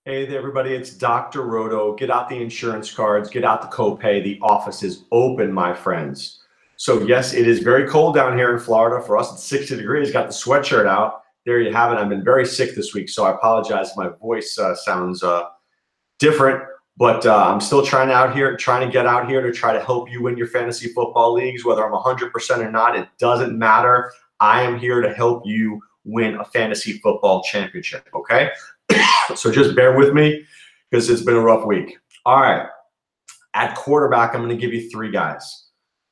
Hey there, everybody. It's Dr. Roto. Get out the insurance cards, get out the copay. The office is open, my friends. So, yes, it is very cold down here in Florida. For us, it's 60 degrees. Got the sweatshirt out. There you have it. I've been very sick this week, so I apologize if my voice sounds different. But I'm still trying to get out here to try to help you win your fantasy football leagues, whether I'm 100% or not. It doesn't matter. I am here to help you win a fantasy football championship, okay? So just bear with me because it's been a rough week. All right. At quarterback, I'm going to give you three guys.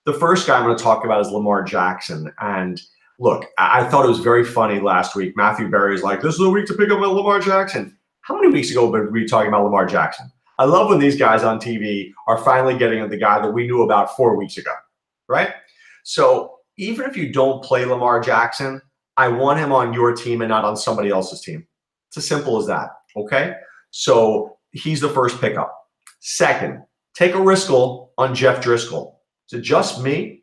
The first guy I'm going to talk about is Lamar Jackson. And look, I thought it was very funny last week. Matthew Berry is like, this is a week to pick up Lamar Jackson. How many weeks ago were we talking about Lamar Jackson? I love when these guys on TV are finally getting the guy that we knew about 4 weeks ago, right? So even if you don't play Lamar Jackson, I want him on your team and not on somebody else's team. It's as simple as that, okay? So he's the first pickup. Second, take a risk on Jeff Driscoll. Is it just me,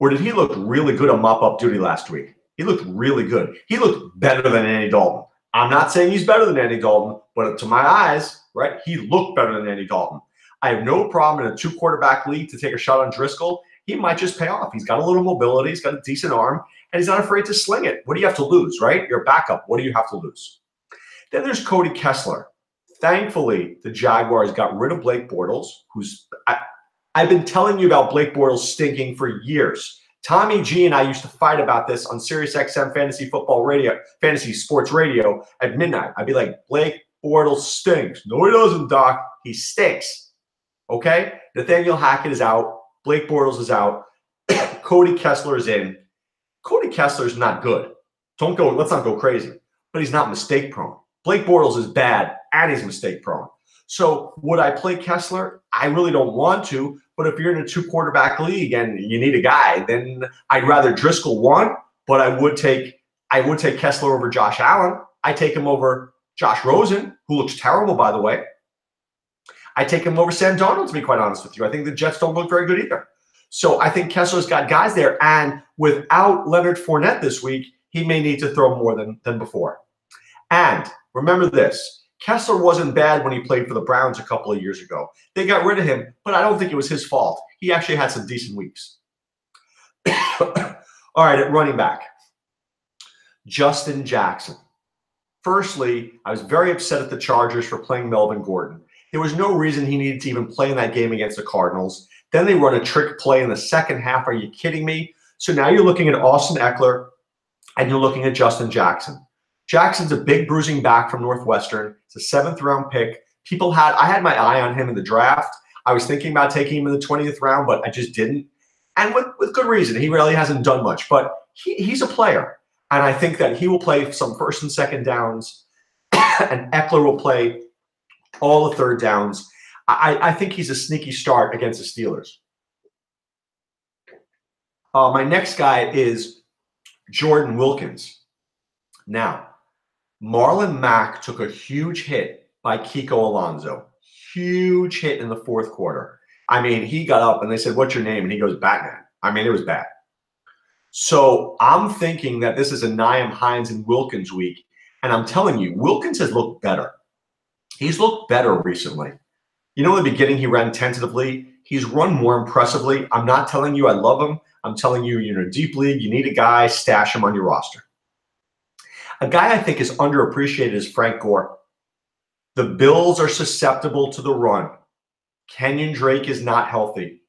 or did he look really good on mop-up duty last week? He looked really good. He looked better than Andy Dalton. I'm not saying he's better than Andy Dalton, but to my eyes, right, he looked better than Andy Dalton. I have no problem in a two-quarterback league to take a shot on Driscoll. He might just pay off. He's got a little mobility. He's got a decent arm, and he's not afraid to sling it. What do you have to lose, right? You're a backup. What do you have to lose? Then there's Cody Kessler. Thankfully, the Jaguars got rid of Blake Bortles, I've been telling you about Blake Bortles stinking for years. Tommy G and I used to fight about this on SiriusXM Fantasy Sports Radio at midnight. I'd be like, Blake Bortles stinks. No, he doesn't, Doc. He stinks. Okay? Nathaniel Hackett is out. Blake Bortles is out. Cody Kessler is in. Cody Kessler is not good. Let's not go crazy. But he's not mistake prone. Blake Bortles is bad and he's mistake prone. So would I play Kessler? I really don't want to, but if you're in a two-quarterback league and you need a guy, then I'd rather Driscoll one, but I would take Kessler over Josh Allen. I take him over Josh Rosen, who looks terrible, by the way. I take him over Sam Darnold, to be quite honest with you. I think the Jets don't look very good either. So I think Kessler's got guys there, and without Leonard Fournette this week, he may need to throw more than before. And remember this, Kessler wasn't bad when he played for the Browns a couple of years ago. They got rid of him, but I don't think it was his fault. He actually had some decent weeks. All right, at running back, Justin Jackson. Firstly, I was very upset at the Chargers for playing Melvin Gordon. There was no reason he needed to even play in that game against the Cardinals. Then they run a trick play in the second half. Are you kidding me? So now you're looking at Austin Eckler and you're looking at Justin Jackson. Jackson's a big bruising back from Northwestern. It's a seventh-round pick. I had my eye on him in the draft. I was thinking about taking him in the 20th round, but I just didn't. And with good reason. He really hasn't done much, but he's a player. And I think that he will play some first and second downs, and Eckler will play all the third downs. I think he's a sneaky start against the Steelers. My next guy is Jordan Wilkins. Now, Marlon Mack took a huge hit by Kiko Alonso. Huge hit in the fourth quarter. I mean, he got up and they said, what's your name? And he goes, Batman. I mean, it was bad. So I'm thinking that this is a Nyheim Hines and Wilkins week. And I'm telling you, Wilkins has looked better. He's looked better recently. You know, in the beginning, he ran tentatively. He's run more impressively. I'm not telling you I love him. I'm telling you, you're in a deep league. You need a guy, stash him on your roster. A guy I think is underappreciated is Frank Gore. The Bills are susceptible to the run. Kenyon Drake is not healthy.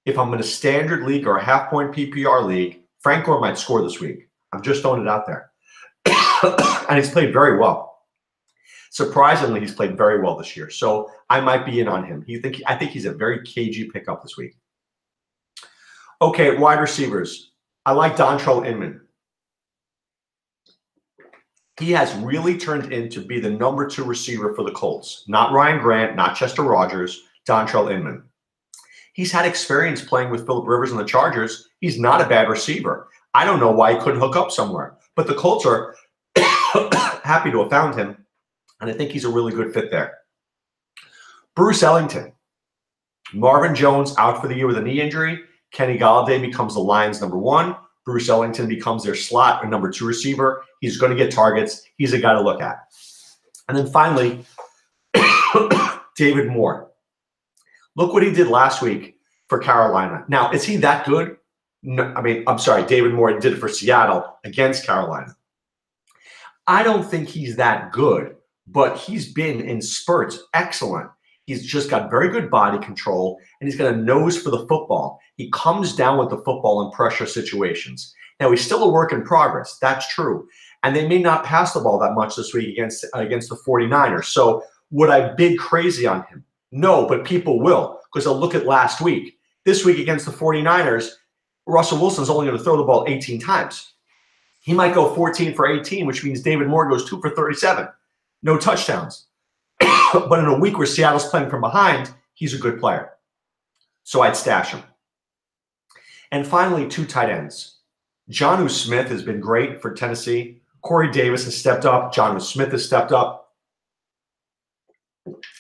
If I'm in a standard league or a half-point PPR league, Frank Gore might score this week. I'm just throwing it out there. And he's played very well. Surprisingly, he's played very well this year. So I might be in on him. I think he's a very cagey pickup this week. Okay, wide receivers. I like Dontrell Inman. He has really turned in to be the number 2 receiver for the Colts. Not Ryan Grant, not Chester Rogers, Dontrell Inman. He's had experience playing with Phillip Rivers and the Chargers. He's not a bad receiver. I don't know why he couldn't hook up somewhere. But the Colts are happy to have found him, and I think he's a really good fit there. Bruce Ellington. Marvin Jones out for the year with a knee injury. Kenny Golladay becomes the Lions' number 1. Bruce Ellington becomes their slot or number 2 receiver. He's going to get targets. He's a guy to look at. And then finally, David Moore. Look what he did last week for Carolina. Now, is he that good? No, I mean, I'm sorry, David Moore did it for Seattle against Carolina. I don't think he's that good, but he's been in spurts excellent. He's just got very good body control, and he's got a nose for the football. He comes down with the football in pressure situations. Now, he's still a work in progress. That's true. And they may not pass the ball that much this week against the 49ers. So would I bid crazy on him? No, but people will, because they'll look at last week. This week against the 49ers, Russell Wilson's only going to throw the ball 18 times. He might go 14 for 18, which means David Moore goes 2 for 37. No touchdowns. But in a week where Seattle's playing from behind, he's a good player. So I'd stash him. And finally, 2 tight ends. Jonnu Smith has been great for Tennessee. Corey Davis has stepped up. Jonnu Smith has stepped up.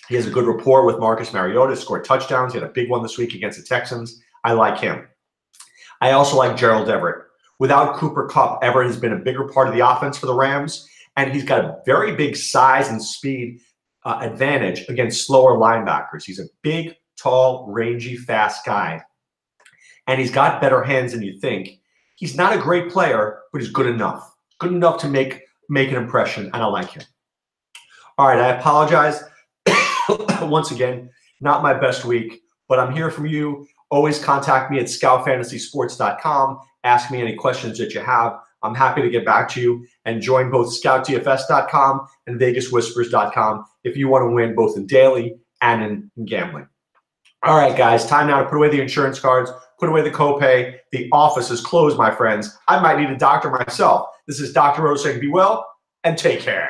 He has a good rapport with Marcus Mariota, scored touchdowns. He had a big one this week against the Texans. I like him. I also like Gerald Everett. Without Cooper Kupp, Everett has been a bigger part of the offense for the Rams, and he's got a very big size and speed advantage against slower linebackers. He's a big, tall, rangy, fast guy, and he's got better hands than you think. He's not a great player, but he's good enough to make an impression, and I like him. All right, I apologize. Once again, not my best week, but I'm here for you. Always contact me at scoutfantasysports.com. Ask me any questions that you have. I'm happy to get back to you, and join both scoutdfs.com and vegaswhispers.com if you want to win both in daily and in gambling. All right, guys, time now to put away the insurance cards, put away the copay. The office is closed, my friends. I might need a doctor myself. This is Dr. Roto saying be well and take care.